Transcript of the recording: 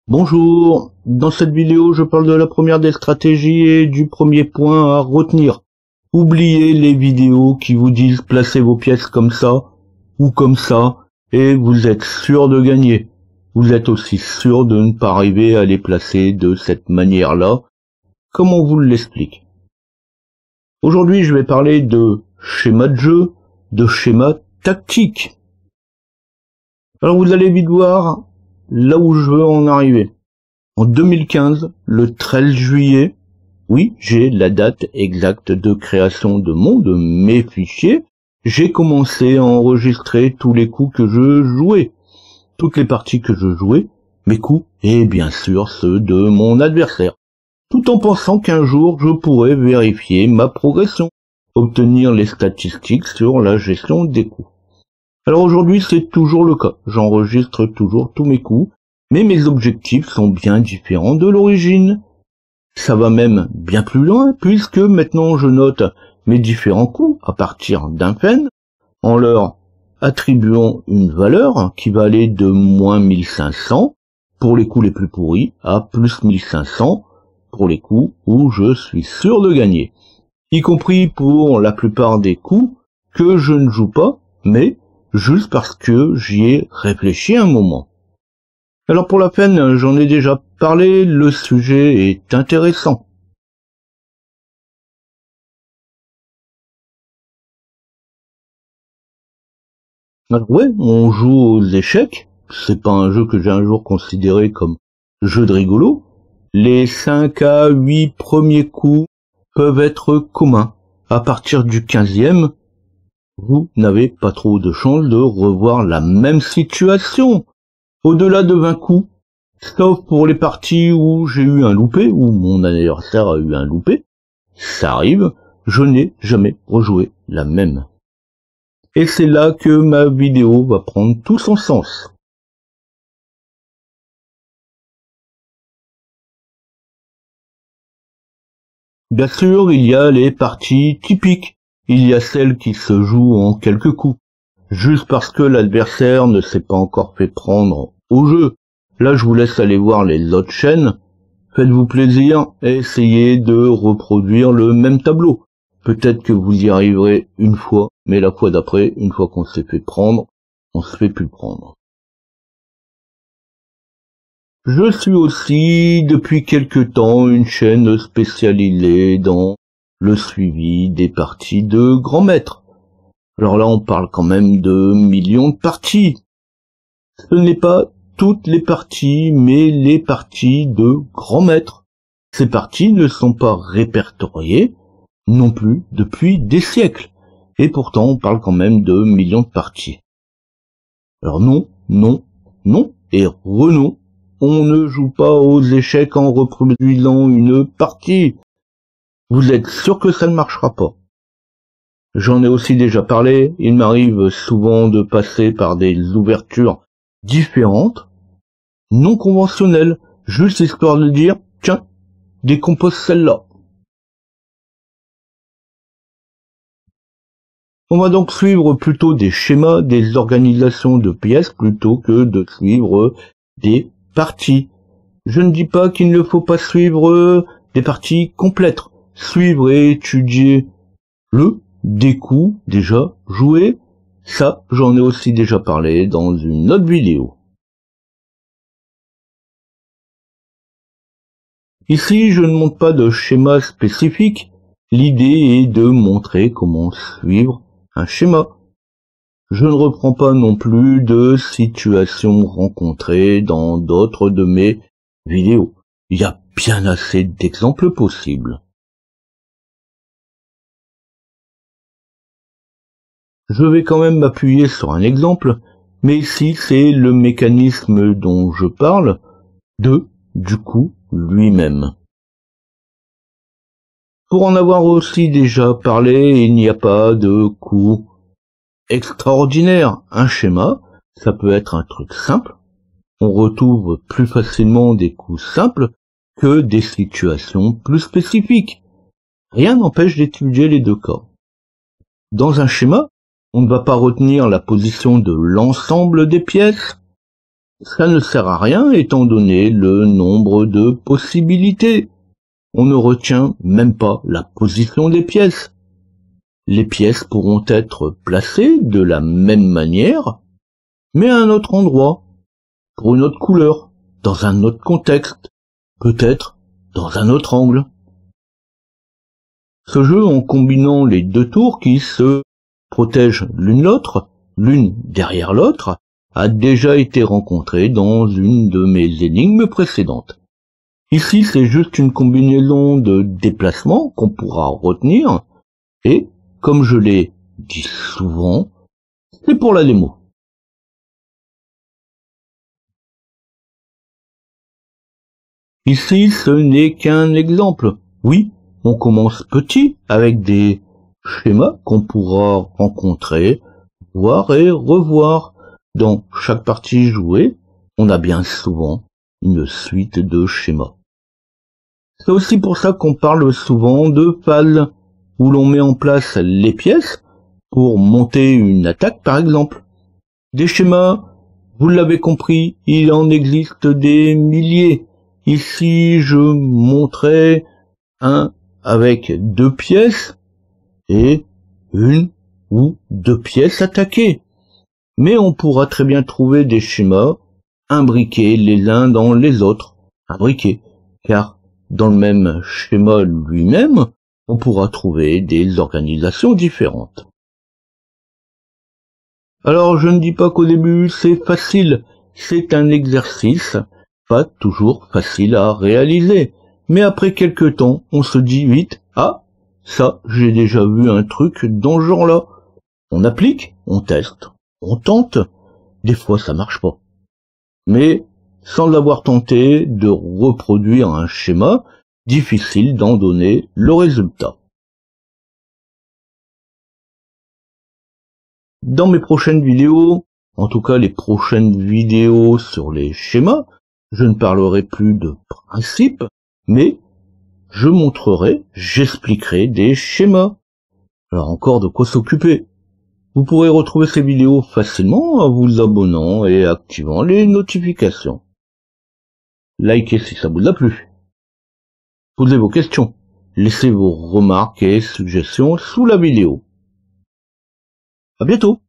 Bonjour, dans cette vidéo je parle de la première des stratégies et du premier point à retenir. Oubliez les vidéos qui vous disent placez vos pièces comme ça ou comme ça et vous êtes sûr de gagner. Vous êtes aussi sûr de ne pas arriver à les placer de cette manière-là, comme on vous l'explique. Aujourd'hui je vais parler de schéma de jeu, de schéma tactique. Alors vous allez vite voir là où je veux en arriver. En 2015, le 13 juillet, oui, j'ai la date exacte de création de mes fichiers, j'ai commencé à enregistrer tous les coups que je jouais, toutes les parties que je jouais, mes coups et bien sûr ceux de mon adversaire, tout en pensant qu'un jour je pourrais vérifier ma progression, obtenir les statistiques sur la gestion des coups. Alors aujourd'hui c'est toujours le cas, j'enregistre toujours tous mes coups, mais mes objectifs sont bien différents de l'origine. Ça va même bien plus loin, puisque maintenant je note mes différents coups à partir d'un fen, en leur attribuant une valeur qui va aller de moins 1500 pour les coups les plus pourris à plus 1500 pour les coups où je suis sûr de gagner, y compris pour la plupart des coups que je ne joue pas, mais juste parce que j'y ai réfléchi un moment. Alors pour la peine, j'en ai déjà parlé, le sujet est intéressant. Alors ouais, on joue aux échecs, c'est pas un jeu que j'ai un jour considéré comme jeu de rigolo. Les 5 à 8 premiers coups peuvent être communs. À partir du 15e, vous n'avez pas trop de chance de revoir la même situation. Au-delà de 20 coups, sauf pour les parties où j'ai eu un loupé, où mon adversaire a eu un loupé, ça arrive, je n'ai jamais rejoué la même. Et c'est là que ma vidéo va prendre tout son sens. Bien sûr, il y a les parties typiques, il y a celles qui se jouent en quelques coups, juste parce que l'adversaire ne s'est pas encore fait prendre au jeu. Là, je vous laisse aller voir les autres chaînes. Faites-vous plaisir et essayez de reproduire le même tableau. Peut-être que vous y arriverez une fois, mais la fois d'après, une fois qu'on s'est fait prendre, on se fait plus prendre. Je suis aussi, depuis quelque temps, une chaîne spécialisée dans le suivi des parties de grands maîtres. Alors là, on parle quand même de millions de parties. Ce n'est pas toutes les parties, mais les parties de grands maîtres. Ces parties ne sont pas répertoriées non plus depuis des siècles. Et pourtant, on parle quand même de millions de parties. Alors non, non, non et renom, on ne joue pas aux échecs en reproduisant une partie. Vous êtes sûr que ça ne marchera pas. J'en ai aussi déjà parlé, il m'arrive souvent de passer par des ouvertures différentes, non conventionnelles, juste histoire de dire, tiens, décompose celle-là. On va donc suivre plutôt des schémas, des organisations de pièces, plutôt que de suivre des parties. Je ne dis pas qu'il ne faut pas suivre des parties complètes. Suivre et étudier des coups déjà joués, ça j'en ai aussi déjà parlé dans une autre vidéo. Ici je ne montre pas de schéma spécifique, l'idée est de montrer comment suivre un schéma. Je ne reprends pas non plus de situations rencontrées dans d'autres de mes vidéos. Il y a bien assez d'exemples possibles. Je vais quand même m'appuyer sur un exemple, mais ici c'est le mécanisme dont je parle, du coup lui-même. Pour en avoir aussi déjà parlé, il n'y a pas de coup extraordinaire. Un schéma, ça peut être un truc simple. On retrouve plus facilement des coups simples que des situations plus spécifiques. Rien n'empêche d'étudier les deux cas. Dans un schéma, on ne va pas retenir la position de l'ensemble des pièces, Ça ne sert à rien étant donné le nombre de possibilités. On ne retient même pas la position des pièces. Les pièces pourront être placées de la même manière, mais à un autre endroit, pour une autre couleur, dans un autre contexte, peut-être dans un autre angle. Ce jeu, en combinant les deux tours qui se protègent l'une l'autre, l'une derrière l'autre, a déjà été rencontré dans une de mes énigmes précédentes. Ici, c'est juste une combinaison de déplacements qu'on pourra retenir, et, comme je l'ai dit souvent, c'est pour la démo. Ici, ce n'est qu'un exemple. Oui, on commence petit avec des schémas qu'on pourra rencontrer, voir et revoir. Dans chaque partie jouée, on a bien souvent une suite de schémas. C'est aussi pour ça qu'on parle souvent de phases, où l'on met en place les pièces pour monter une attaque par exemple. Des schémas, vous l'avez compris, il en existe des milliers. Ici, je montrais un avec 2 pièces et une ou 2 pièces attaquées. Mais on pourra très bien trouver des schémas imbriqués les uns dans les autres. Imbriqués, car dans le même schéma lui-même, on pourra trouver des organisations différentes. Alors je ne dis pas qu'au début c'est facile, c'est un exercice pas toujours facile à réaliser. Mais après quelque temps, on se dit vite, ah, ça, j'ai déjà vu un truc dans ce genre-là. On applique, on teste, on tente, des fois ça marche pas. Mais, sans l'avoir tenté de reproduire un schéma, difficile d'en donner le résultat. Dans mes prochaines vidéos, en tout cas les prochaines vidéos sur les schémas, je ne parlerai plus de principes, mais je montrerai, j'expliquerai des schémas. Alors encore de quoi s'occuper. Vous pourrez retrouver ces vidéos facilement en vous abonnant et activant les notifications. Likez si ça vous a plu. Posez vos questions. Laissez vos remarques et suggestions sous la vidéo. À bientôt.